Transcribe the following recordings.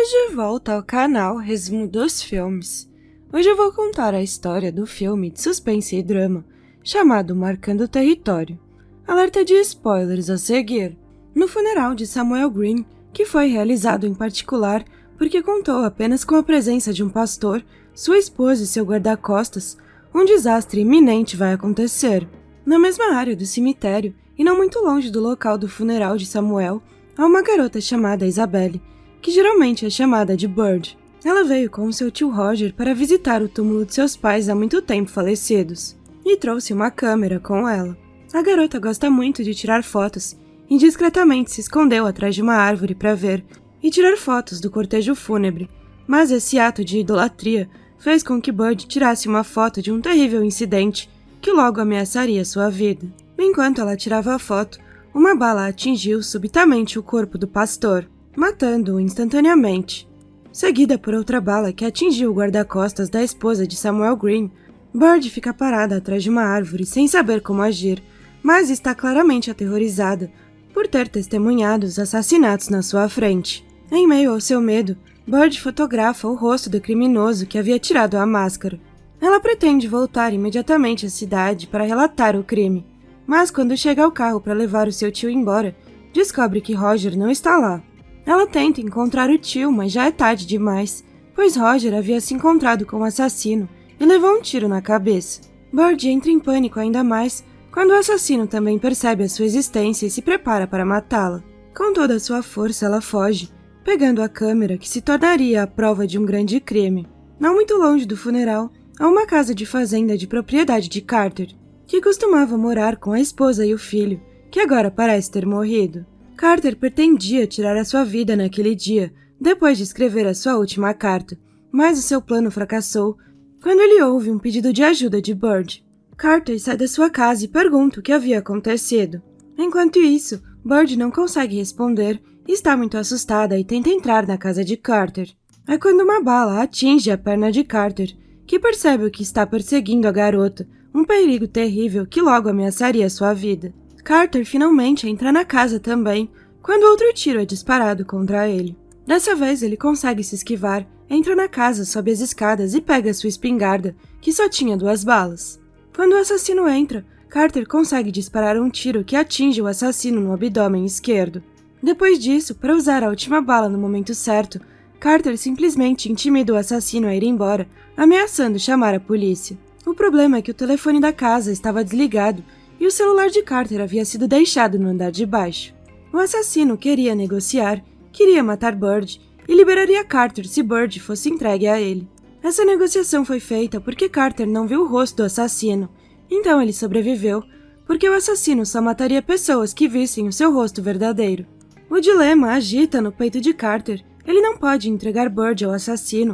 Bem-vindos de volta ao canal Resumo dos Filmes. Hoje eu vou contar a história do filme de suspense e drama chamado Marcando o Território. Alerta de spoilers a seguir. No funeral de Samuel Green, que foi realizado em particular porque contou apenas com a presença de um pastor, sua esposa e seu guarda-costas, um desastre iminente vai acontecer. Na mesma área do cemitério, e não muito longe do local do funeral de Samuel, há uma garota chamada Isabelle, que geralmente é chamada de Bird. Ela veio com seu tio Roger para visitar o túmulo de seus pais há muito tempo falecidos, e trouxe uma câmera com ela. A garota gosta muito de tirar fotos, e discretamente se escondeu atrás de uma árvore para ver e tirar fotos do cortejo fúnebre, mas esse ato de idolatria fez com que Bird tirasse uma foto de um terrível incidente que logo ameaçaria sua vida. Enquanto ela tirava a foto, uma bala atingiu subitamente o corpo do pastor, matando-o instantaneamente. Seguida por outra bala que atingiu o guarda-costas da esposa de Samuel Green, Bird fica parada atrás de uma árvore sem saber como agir, mas está claramente aterrorizada por ter testemunhado os assassinatos na sua frente. Em meio ao seu medo, Bird fotografa o rosto do criminoso que havia tirado a máscara. Ela pretende voltar imediatamente à cidade para relatar o crime, mas quando chega ao carro para levar o seu tio embora, descobre que Roger não está lá. Ela tenta encontrar o tio, mas já é tarde demais, pois Roger havia se encontrado com o assassino e levou um tiro na cabeça. Bird entra em pânico ainda mais quando o assassino também percebe a sua existência e se prepara para matá-la. Com toda a sua força, ela foge, pegando a câmera que se tornaria a prova de um grande crime. Não muito longe do funeral, há uma casa de fazenda de propriedade de Carter, que costumava morar com a esposa e o filho, que agora parece ter morrido. Carter pretendia tirar a sua vida naquele dia, depois de escrever a sua última carta, mas o seu plano fracassou quando ele ouve um pedido de ajuda de Bird. Carter sai da sua casa e pergunta o que havia acontecido. Enquanto isso, Bird não consegue responder e está muito assustada e tenta entrar na casa de Carter. É quando uma bala atinge a perna de Carter, que percebe o que está perseguindo a garota, um perigo terrível que logo ameaçaria sua vida. Carter finalmente entra na casa também, quando outro tiro é disparado contra ele. Dessa vez ele consegue se esquivar, entra na casa, sobe as escadas e pega sua espingarda, que só tinha 2 balas. Quando o assassino entra, Carter consegue disparar um tiro que atinge o assassino no abdômen esquerdo. Depois disso, para usar a última bala no momento certo, Carter simplesmente intimida o assassino a ir embora, ameaçando chamar a polícia. O problema é que o telefone da casa estava desligado e o celular de Carter havia sido deixado no andar de baixo. O assassino queria negociar, queria matar Bird e liberaria Carter se Bird fosse entregue a ele. Essa negociação foi feita porque Carter não viu o rosto do assassino, então ele sobreviveu, porque o assassino só mataria pessoas que vissem o seu rosto verdadeiro. O dilema agita no peito de Carter. Ele não pode entregar Bird ao assassino,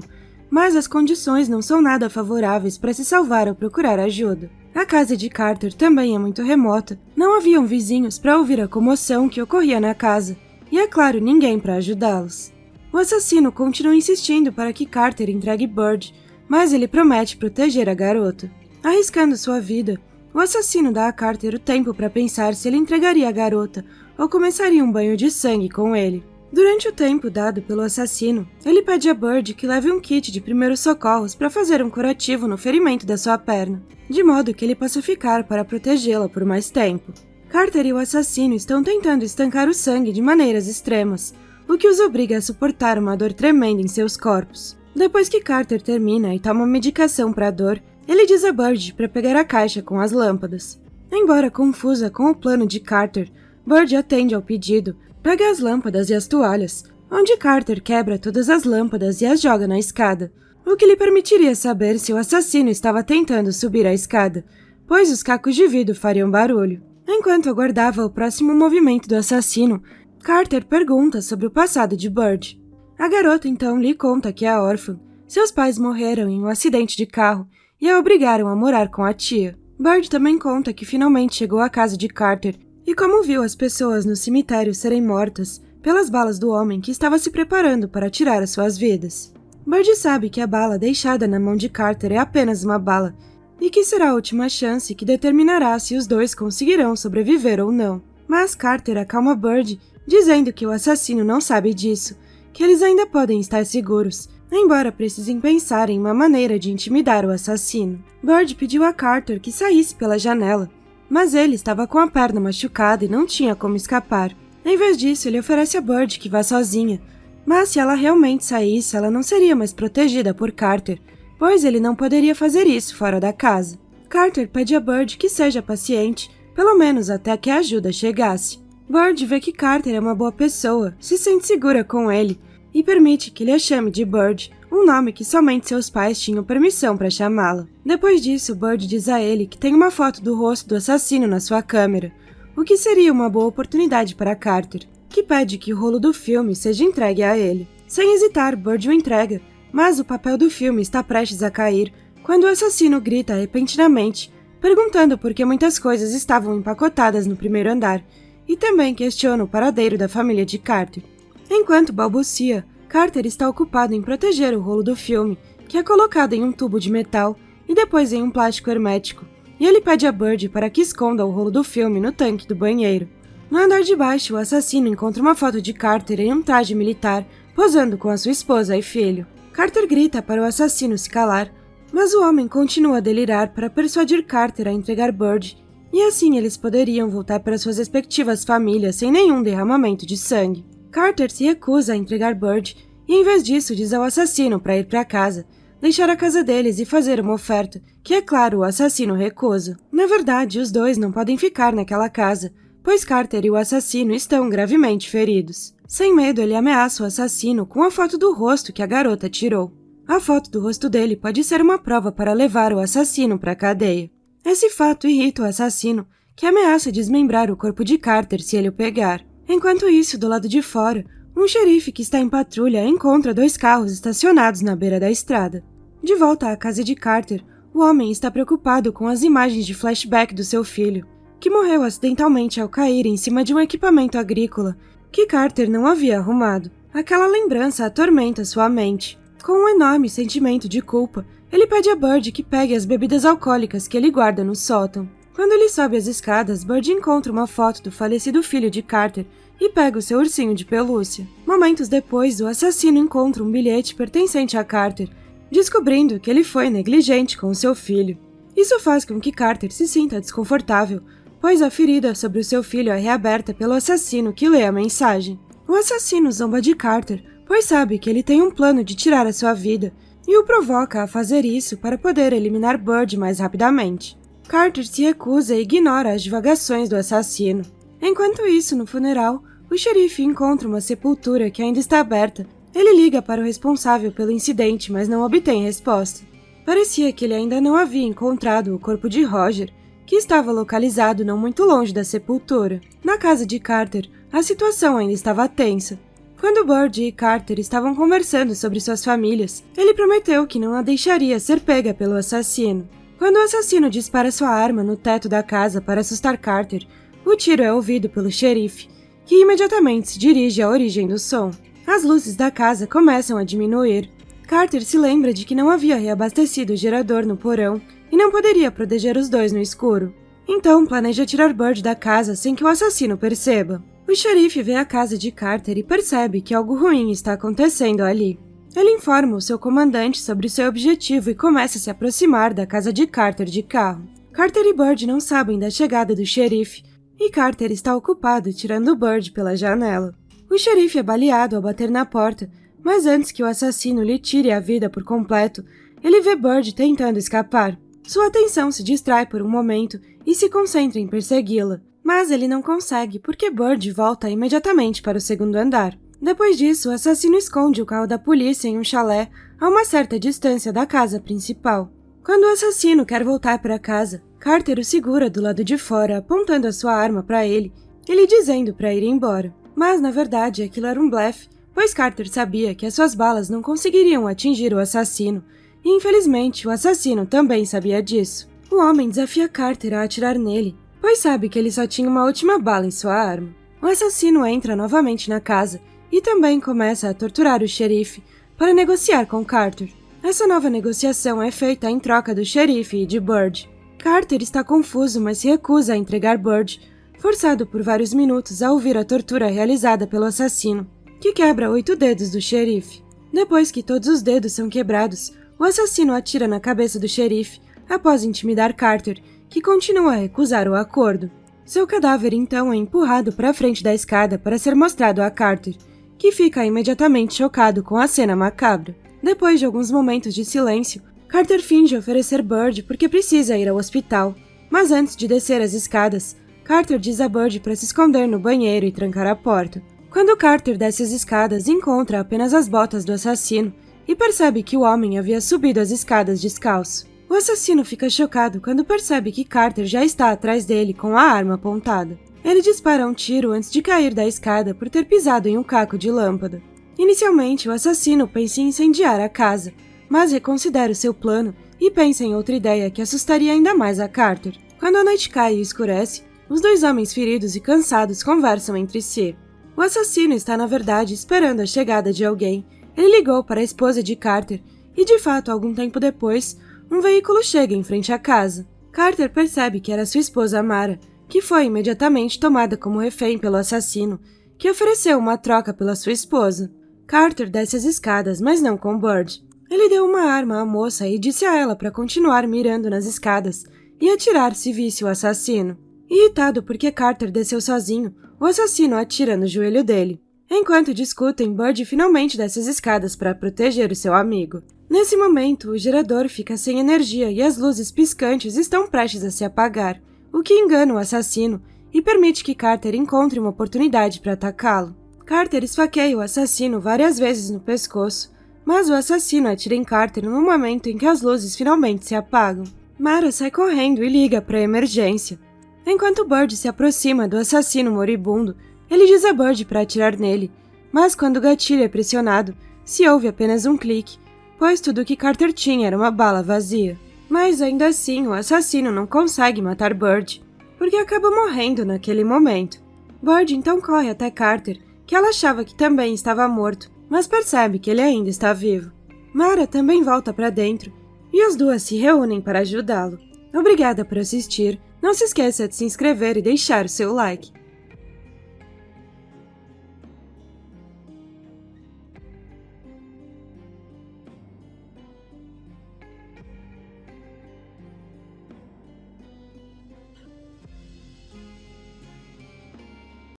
mas as condições não são nada favoráveis para se salvar ou procurar ajuda. A casa de Carter também é muito remota, não haviam vizinhos para ouvir a comoção que ocorria na casa, e é claro, ninguém para ajudá-los. O assassino continua insistindo para que Carter entregue Bird, mas ele promete proteger a garota. Arriscando sua vida, o assassino dá a Carter o tempo para pensar se ele entregaria a garota ou começaria um banho de sangue com ele. Durante o tempo dado pelo assassino, ele pede a Bird que leve um kit de primeiros socorros para fazer um curativo no ferimento da sua perna, de modo que ele possa ficar para protegê-la por mais tempo. Carter e o assassino estão tentando estancar o sangue de maneiras extremas, o que os obriga a suportar uma dor tremenda em seus corpos. Depois que Carter termina e toma medicação para a dor, ele diz a Bird para pegar a caixa com as lâmpadas. Embora confusa com o plano de Carter, Bird atende ao pedido, pega as lâmpadas e as toalhas, onde Carter quebra todas as lâmpadas e as joga na escada, o que lhe permitiria saber se o assassino estava tentando subir a escada, pois os cacos de vidro fariam barulho. Enquanto aguardava o próximo movimento do assassino, Carter pergunta sobre o passado de Bird. A garota então lhe conta que é órfã. Seus pais morreram em um acidente de carro e a obrigaram a morar com a tia. Bird também conta que finalmente chegou à casa de Carter e como viu as pessoas no cemitério serem mortas pelas balas do homem que estava se preparando para tirar as suas vidas. Bird sabe que a bala deixada na mão de Carter é apenas uma bala e que será a última chance que determinará se os dois conseguirão sobreviver ou não. Mas Carter acalma Bird, dizendo que o assassino não sabe disso que eles ainda podem estar seguros, embora precisem pensar em uma maneira de intimidar o assassino. Bird pediu a Carter que saísse pela janela, mas ele estava com a perna machucada e não tinha como escapar. Em vez disso, ele oferece a Bird que vá sozinha, mas se ela realmente saísse, ela não seria mais protegida por Carter, pois ele não poderia fazer isso fora da casa. Carter pede a Bird que seja paciente, pelo menos até que a ajuda chegasse. Bird vê que Carter é uma boa pessoa, se sente segura com ele e permite que ele a chame de Bird, um nome que somente seus pais tinham permissão para chamá-la. Depois disso, Bird diz a ele que tem uma foto do rosto do assassino na sua câmera, o que seria uma boa oportunidade para Carter, que pede que o rolo do filme seja entregue a ele. Sem hesitar, Bird o entrega, mas o papel do filme está prestes a cair quando o assassino grita repentinamente, perguntando por que muitas coisas estavam empacotadas no primeiro andar, e também questiona o paradeiro da família de Carter. Enquanto balbucia, Carter está ocupado em proteger o rolo do filme, que é colocado em um tubo de metal e depois em um plástico hermético, e ele pede a Bird para que esconda o rolo do filme no tanque do banheiro. No andar de baixo, o assassino encontra uma foto de Carter em um traje militar, posando com a sua esposa e filho. Carter grita para o assassino se calar, mas o homem continua a delirar para persuadir Carter a entregar Bird, e assim eles poderiam voltar para suas respectivas famílias sem nenhum derramamento de sangue. Carter se recusa a entregar Bird e, em vez disso, diz ao assassino para ir para casa, deixar a casa deles e fazer uma oferta, que, é claro, o assassino recusa. Na verdade, os dois não podem ficar naquela casa, pois Carter e o assassino estão gravemente feridos. Sem medo, ele ameaça o assassino com a foto do rosto que a garota tirou. A foto do rosto dele pode ser uma prova para levar o assassino para a cadeia. Esse fato irrita o assassino, que ameaça desmembrar o corpo de Carter se ele o pegar. Enquanto isso, do lado de fora, um xerife que está em patrulha encontra 2 carros estacionados na beira da estrada. De volta à casa de Carter, o homem está preocupado com as imagens de flashback do seu filho, que morreu acidentalmente ao cair em cima de um equipamento agrícola que Carter não havia arrumado. Aquela lembrança atormenta sua mente. Com um enorme sentimento de culpa, ele pede a Bird que pegue as bebidas alcoólicas que ele guarda no sótão. Quando ele sobe as escadas, Bird encontra uma foto do falecido filho de Carter e pega o seu ursinho de pelúcia. Momentos depois, o assassino encontra um bilhete pertencente a Carter, descobrindo que ele foi negligente com seu filho. Isso faz com que Carter se sinta desconfortável, pois a ferida sobre o seu filho é reaberta pelo assassino que lê a mensagem. O assassino zomba de Carter, pois sabe que ele tem um plano de tirar a sua vida, e o provoca a fazer isso para poder eliminar Bird mais rapidamente. Carter se recusa e ignora as divagações do assassino. Enquanto isso, no funeral, o xerife encontra uma sepultura que ainda está aberta. Ele liga para o responsável pelo incidente, mas não obtém resposta. Parecia que ele ainda não havia encontrado o corpo de Roger, que estava localizado não muito longe da sepultura. Na casa de Carter, a situação ainda estava tensa. Quando Bird e Carter estavam conversando sobre suas famílias, ele prometeu que não a deixaria ser pega pelo assassino. Quando o assassino dispara sua arma no teto da casa para assustar Carter, o tiro é ouvido pelo xerife, que imediatamente se dirige à origem do som. As luzes da casa começam a diminuir. Carter se lembra de que não havia reabastecido o gerador no porão e não poderia proteger os dois no escuro. Então planeja tirar Bird da casa sem que o assassino perceba. O xerife vê a casa de Carter e percebe que algo ruim está acontecendo ali. Ele informa o seu comandante sobre seu objetivo e começa a se aproximar da casa de Carter de carro. Carter e Bird não sabem da chegada do xerife, e Carter está ocupado tirando Bird pela janela. O xerife é baleado ao bater na porta, mas antes que o assassino lhe tire a vida por completo, ele vê Bird tentando escapar. Sua atenção se distrai por um momento e se concentra em persegui-la, mas ele não consegue porque Bird volta imediatamente para o segundo andar. Depois disso, o assassino esconde o carro da polícia em um chalé a uma certa distância da casa principal. Quando o assassino quer voltar para casa, Carter o segura do lado de fora, apontando a sua arma para ele e lhe dizendo para ir embora. Mas, na verdade, aquilo era um blefe, pois Carter sabia que as suas balas não conseguiriam atingir o assassino, e infelizmente o assassino também sabia disso. O homem desafia Carter a atirar nele, pois sabe que ele só tinha uma última bala em sua arma. O assassino entra novamente na casa e também começa a torturar o xerife para negociar com Carter. Essa nova negociação é feita em troca do xerife e de Bird. Carter está confuso, mas se recusa a entregar Bird, forçado por vários minutos a ouvir a tortura realizada pelo assassino. que quebra 8 dedos do xerife. Depois que todos os dedos são quebrados, o assassino atira na cabeça do xerife após intimidar Carter, que continua a recusar o acordo. Seu cadáver então é empurrado para a frente da escada para ser mostrado a Carter, que fica imediatamente chocado com a cena macabra. Depois de alguns momentos de silêncio, Carter finge oferecer Bird porque precisa ir ao hospital, mas antes de descer as escadas, Carter diz a Bird para se esconder no banheiro e trancar a porta. Quando Carter desce as escadas, encontra apenas as botas do assassino e percebe que o homem havia subido as escadas descalço. O assassino fica chocado quando percebe que Carter já está atrás dele com a arma apontada. Ele dispara um tiro antes de cair da escada por ter pisado em um caco de lâmpada. Inicialmente, o assassino pensa em incendiar a casa, mas reconsidera o seu plano e pensa em outra ideia que assustaria ainda mais a Carter. Quando a noite cai e escurece, os dois homens feridos e cansados conversam entre si. O assassino está, na verdade, esperando a chegada de alguém. Ele ligou para a esposa de Carter e, de fato, algum tempo depois, um veículo chega em frente à casa. Carter percebe que era sua esposa Mara, que foi imediatamente tomada como refém pelo assassino, que ofereceu uma troca pela sua esposa. Carter desce as escadas, mas não com Bird. Ele deu uma arma à moça e disse a ela para continuar mirando nas escadas e atirar se visse o assassino. Irritado porque Carter desceu sozinho, o assassino atira no joelho dele. Enquanto discutem, Bird finalmente desce as escadas para proteger o seu amigo. Nesse momento, o gerador fica sem energia e as luzes piscantes estão prestes a se apagar, o que engana o assassino e permite que Carter encontre uma oportunidade para atacá-lo. Carter esfaqueia o assassino várias vezes no pescoço, mas o assassino atira em Carter no momento em que as luzes finalmente se apagam. Mara sai correndo e liga para a emergência. Enquanto Bird se aproxima do assassino moribundo, ele diz a Bird para atirar nele, mas quando o gatilho é pressionado, se ouve apenas um clique, pois tudo que Carter tinha era uma bala vazia. Mas ainda assim, o assassino não consegue matar Bird, porque acaba morrendo naquele momento. Bird então corre até Carter, que ela achava que também estava morto, mas percebe que ele ainda está vivo. Mara também volta para dentro, e as duas se reúnem para ajudá-lo. Obrigada por assistir, não se esqueça de se inscrever e deixar o seu like.